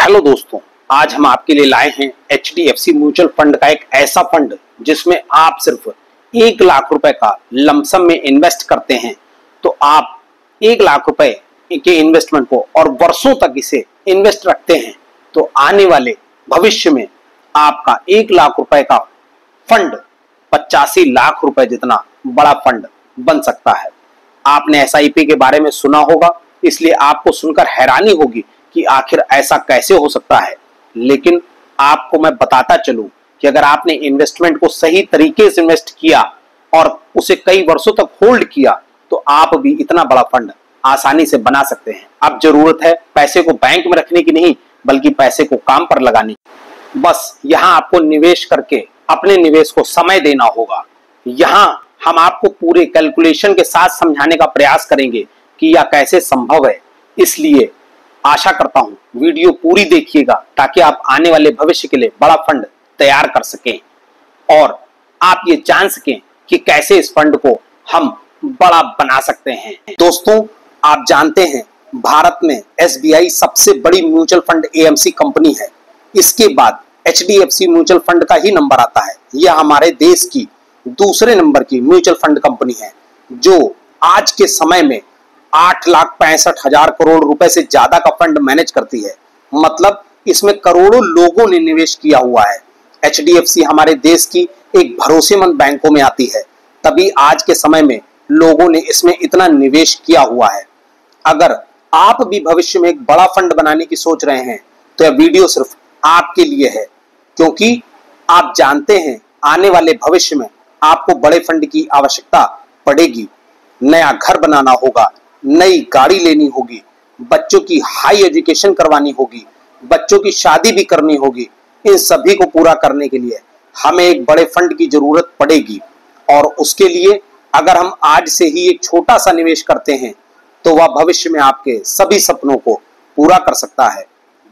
Hello दोस्तों, आज हम आपके लिए लाए हैं HDFC म्यूचुअल फंड का एक ऐसा फंड जिसमें आप सिर्फ 1 लाख रुपए का लमसम में इन्वेस्ट करते हैं। तो आप 1 लाख रुपए के इन्वेस्टमेंट को और वर्षों तक इसे इन्वेस्ट रखते हैं तो आने वाले भविष्य में आपका 1 लाख रुपए का फंड 85 लाख रुपए जितना बड़ा फंड बन सकता है। आपने SIP के बारे में सुना होगा, इसलिए आपको सुनकर हैरानी होगी कि आखिर ऐसा कैसे हो सकता है। लेकिन आपको मैं बताता चलूं कि अगर आपने इन्वेस्टमेंट को सही तरीके से इन्वेस्ट किया और उसे कई वर्षों तक होल्ड किया तो आप भी इतना बड़ा फंड आसानी से बना सकते हैं। अब जरूरत है पैसे को बैंक में रखने की नहीं, बल्कि पैसे को काम पर लगाने की। बस यहां आपको निवेश करके अपने निवेश को समय देना होगा। यहां हम आपको पूरे कैलकुलेशन के साथ समझाने का प्रयास करेंगे कि यह कैसे संभव है। इसलिए आशा करता हूं वीडियो पूरी देखिएगा ताकि आप आने वाले भविष्य के लिए बड़ा फंड तैयार कर सकें और आप ये जान सकें कि कैसे इस फंड को हम बड़ा बना सकते हैं। दोस्तों, आप जानते हैं भारत में SBI सबसे बड़ी म्यूचुअल फंड AMC कंपनी है। इसके बाद HDFC म्यूचुअल फंड का ही नंबर आता है। यह हमारे देश की दूसरे नंबर की म्यूचुअल फंड कंपनी है जो आज के समय में 8,65,000 करोड़ रुपए से ज्यादा का फंड मैनेज करती है। मतलब इसमें करोड़ों लोगों ने निवेश किया हुआ है। HDFC हमारे देश की एक भरोसेमंद बैंकों में आती है, तभी आज के समय में लोगों ने इसमें इतना निवेश किया हुआ है। अगर आप भी भविष्य में एक बड़ा फंड बनाने की सोच रहे हैं तो यह वीडियो सिर्फ आपके लिए है, क्योंकि आप जानते हैं आने वाले भविष्य में आपको बड़े फंड की आवश्यकता पड़ेगी। नया घर बनाना होगा, नई गाड़ी लेनी होगी, बच्चों की हाई एजुकेशन करवानी होगी, बच्चों की शादी भी करनी होगी। इन सभी को पूरा करने के लिए हमें एक बड़े फंड की जरूरत पड़ेगी और उसके लिए अगर हम आज से ही एक छोटा सा निवेश करते हैं तो वह भविष्य में आपके सभी सपनों को पूरा कर सकता है।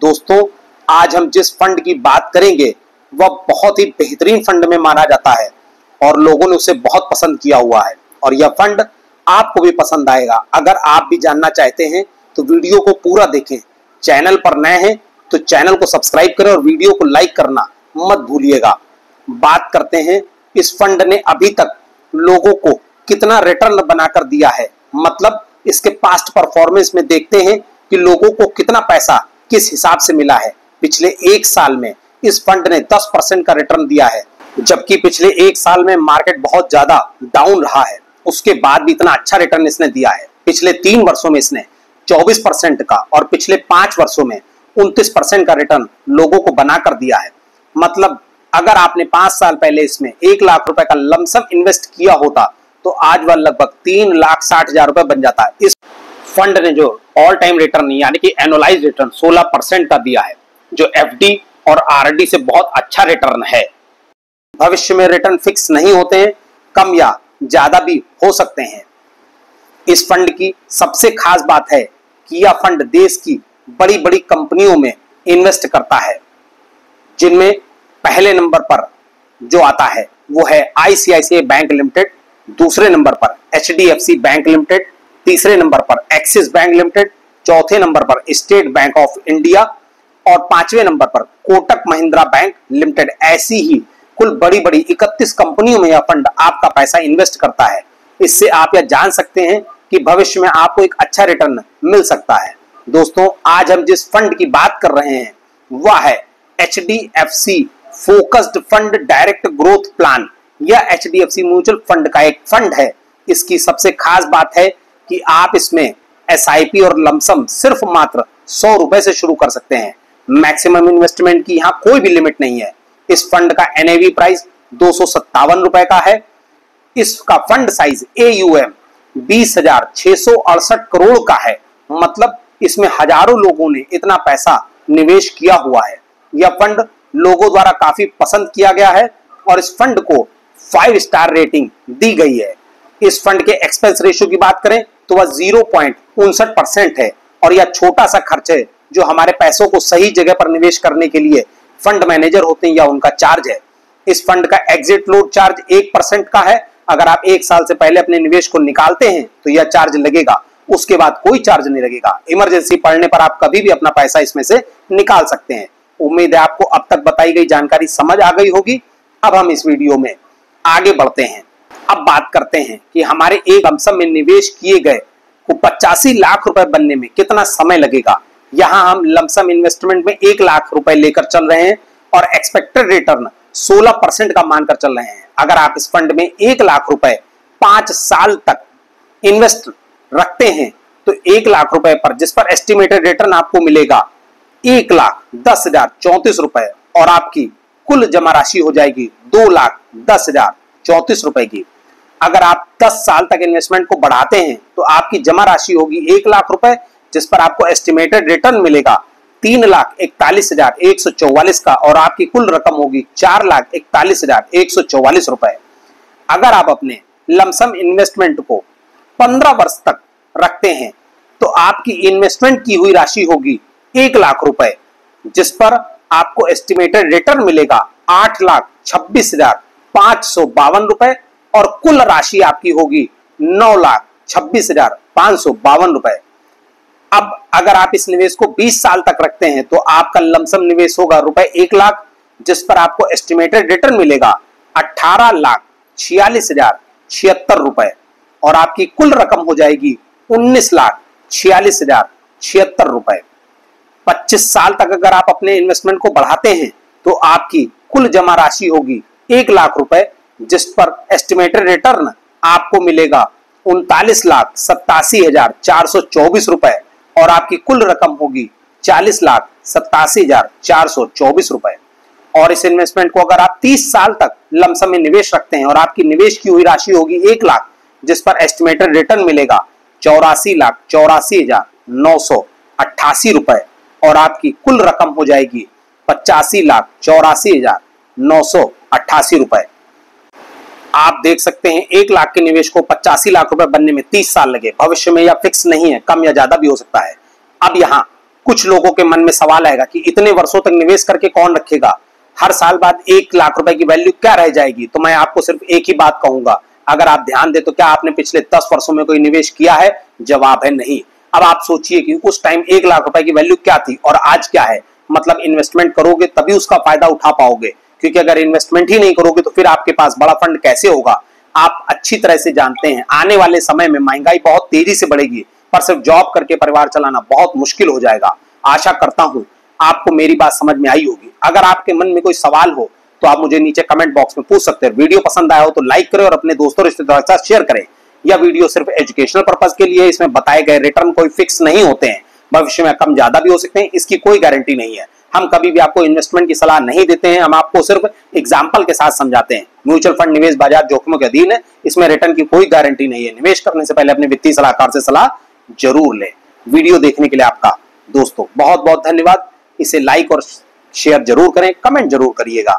दोस्तों, आज हम जिस फंड की बात करेंगे वह बहुत ही बेहतरीन फंड में माना जाता है और लोगों ने उसे बहुत पसंद किया हुआ है और यह फंड आपको भी पसंद आएगा। अगर आप भी जानना चाहते हैं तो वीडियो को पूरा देखें। चैनल पर नए हैं तो चैनल को सब्सक्राइब करें और वीडियो को लाइक करना मत भूलिएगा। बात करते हैं इस फंड ने अभी तक लोगों को कितना रिटर्न बनाकर दिया है। मतलब इसके पास्ट परफॉर्मेंस में देखते हैं कि लोगों को कितना पैसा किस हिसाब से मिला है। पिछले 1 साल में इस फंड ने 10% का रिटर्न दिया है, जबकि पिछले 1 साल में मार्केट बहुत ज्यादा डाउन रहा है। उसके बाद भी इतना अच्छा रिटर्न इसने दिया है। पिछले 3 वर्षों में इसने 24% का और पिछले 5 वर्षों में 29% का रिटर्न लोगों को बनाकर दिया है। मतलब अगर आपने 5 साल पहले इसमें 1 लाख रुपए का लमसम इन्वेस्ट किया होता तो आज वह लगभग 3,60,000 रुपए बन जाता है। इस फंड ने जो ऑल टाइम रिटर्न यानी कि एनुअलाइज्ड रिटर्न 16% का दिया है, जो FD और RD से बहुत अच्छा रिटर्न है। भविष्य में रिटर्न फिक्स नहीं होते हैं, कम या ज्यादा भी हो सकते हैं। इस फंड की सबसे खास बात है कि यह फंड देश की बड़ी बड़ी कंपनियों में इन्वेस्ट करता है, जिनमें पहले नंबर पर जो आता है वो है ICICI बैंक लिमिटेड, दूसरे नंबर पर HDFC बैंक लिमिटेड, तीसरे नंबर पर एक्सिस बैंक लिमिटेड, चौथे नंबर पर स्टेट बैंक ऑफ इंडिया और 5वें नंबर पर कोटक महिंद्रा बैंक लिमिटेड। ऐसी ही कुल बड़ी बड़ी 31 कंपनियों में यह फंड आपका पैसा इन्वेस्ट करता है। इससे आप यह जान सकते हैं कि भविष्य में आपको एक अच्छा रिटर्न मिल सकता है। दोस्तों, आज हम जिस फंड की बात कर रहे हैं वह है HDFC focused fund direct growth plan. यह HDFC म्यूचुअल फंड का एक फंड है। इसकी सबसे खास बात है कि आप इसमें SIP और लमसम सिर्फ मात्र 100 रुपए से शुरू कर सकते हैं। मैक्सिमम इन्वेस्टमेंट की यहाँ कोई भी लिमिट नहीं है। इस फंड का NAV प्राइस 257 रुपए का है। इसका फंड साइज AUM 20,668 करोड़ का है। मतलब इसमें हजारों लोगों ने इतना पैसा निवेश किया हुआ है। यह फंड लोगों द्वारा काफी पसंद किया गया है और इस फंड को 5 स्टार रेटिंग दी गई है। इस फंड के एक्सपेंस रेशियो की बात करें तो वह 0.59% है और यह छोटा सा खर्च है जो हमारे पैसों को सही जगह पर निवेश करने के लिए फंड मैनेजर होते हैं या उनका चार्ज है। इस फंड का एग्जिट लोड चार्ज 1% का है। अगर आप 1 साल से पहले अपने निवेश को निकालते हैं तो यह चार्ज लगेगा। उसके बाद कोई चार्ज नहीं लगेगा। इमरजेंसी पड़ने पर आप कभी भी अपना पैसा इसमें से निकाल सकते हैं। उम्मीद है आपको अब तक बताई गई जानकारी समझ आ गई होगी। अब हम इस वीडियो में आगे बढ़ते हैं। अब बात करते हैं कि हमारे एक लमसम में निवेश किए गए को 85 लाख रुपए बनने में कितना समय लगेगा। यहां हम लमसम इन्वेस्टमेंट में 1 लाख रुपए लेकर चल रहे हैं और एक्सपेक्टेड रिटर्न 16% का मानकर चल रहे हैं। अगर आप इस फंड में 1 लाख रुपए 5 साल तक इन्वेस्ट रखते हैं तो 1 लाख रुपए पर, जिस पर एस्टिमेटेड रिटर्न आपको मिलेगा 1,10,034 रुपए और आपकी कुल जमा राशि हो जाएगी 2,10,034 रुपए की। अगर आप 10 साल तक इन्वेस्टमेंट को बढ़ाते हैं तो आपकी जमा राशि होगी 1 लाख रुपए, जिस पर आपको एस्टिमेटेड रिटर्न मिलेगा 3,41,144 का और आपकी कुल रकम होगी 4,41,144 रुपए। अगर आप अपने लमसम इन्वेस्टमेंट को 15 वर्ष तक रखते हैं तो आपकी इन्वेस्टमेंट की हुई राशि होगी 1 लाख रुपए, जिस पर आपको एस्टिमेटेड रिटर्न मिलेगा 8,26,552 रुपए और कुल राशि आपकी होगी 9,26,552 रुपए। अब अगर आप इस निवेश को 20 साल तक रखते हैं तो आपका लमसम निवेश होगा रुपए 1 लाख, जिस पर आपको एस्टिमेटेड रिटर्न मिलेगा 18,46,076 रुपए और आपकी कुल रकम हो जाएगी 19,46,076 रुपए। 25 साल तक अगर आप अपने इन्वेस्टमेंट को बढ़ाते हैं तो आपकी कुल जमा राशि होगी 1 लाख रुपए, जिस पर एस्टिमेटेड रिटर्न आपको मिलेगा 39,87,424 रुपए और आपकी कुल रकम होगी 40,87,424 रुपए। और इस इन्वेस्टमेंट को अगर आप 30 साल तक लमसम में निवेश रखते हैं और आपकी निवेश की हुई राशि होगी 1 लाख, जिस पर एस्टिमेटेड रिटर्न मिलेगा 84,84,988 रुपए और आपकी कुल रकम हो जाएगी 85,84,988 रुपए। आप देख सकते हैं 1 लाख के निवेश को 85 लाख रुपए बनने में 30 साल लगे। भविष्य में यह फिक्स नहीं है, कम या ज्यादा भी हो सकता है। अब यहाँ कुछ लोगों के मन में सवाल आएगा कि इतने वर्षों तक निवेश करके कौन रखेगा, हर साल बाद 1 लाख रुपए की वैल्यू क्या रह जाएगी। तो मैं आपको सिर्फ एक ही बात कहूंगा, अगर आप ध्यान दें तो क्या आपने पिछले 10 वर्षों में कोई निवेश किया है? जवाब है नहीं। अब आप सोचिए कि उस टाइम 1 लाख रुपए की वैल्यू क्या थी और आज क्या है। मतलब इन्वेस्टमेंट करोगे तभी उसका फायदा उठा पाओगे, क्योंकि अगर इन्वेस्टमेंट ही नहीं करोगे तो फिर आपके पास बड़ा फंड कैसे होगा। आप अच्छी तरह से जानते हैं आने वाले समय में महंगाई बहुत तेजी से बढ़ेगी, पर सिर्फ जॉब करके परिवार चलाना बहुत मुश्किल हो जाएगा। आशा करता हूं आपको मेरी बात समझ में आई होगी। अगर आपके मन में कोई सवाल हो तो आप मुझे नीचे कमेंट बॉक्स में पूछ सकते हैं। वीडियो पसंद आया हो तो लाइक करें और अपने दोस्तों रिश्तेदारों के साथ शेयर करें। यह वीडियो सिर्फ एजुकेशनल पर्पस के लिए, इसमें बताए गए रिटर्न कोई फिक्स नहीं होते हैं, भविष्य में कम ज्यादा भी हो सकते हैं, इसकी कोई गारंटी नहीं है। हम कभी भी आपको इन्वेस्टमेंट की सलाह नहीं देते हैं, हम आपको सिर्फ एग्जाम्पल के साथ समझाते हैं। म्यूचुअल फंड निवेश बाजार जोखिमों के अधीन है, इसमें रिटर्न की कोई गारंटी नहीं है। निवेश करने से पहले अपने वित्तीय सलाहकार से सलाह जरूर लें। वीडियो देखने के लिए आपका दोस्तों बहुत बहुत धन्यवाद। इसे लाइक और शेयर जरूर करें, कमेंट जरूर करिएगा।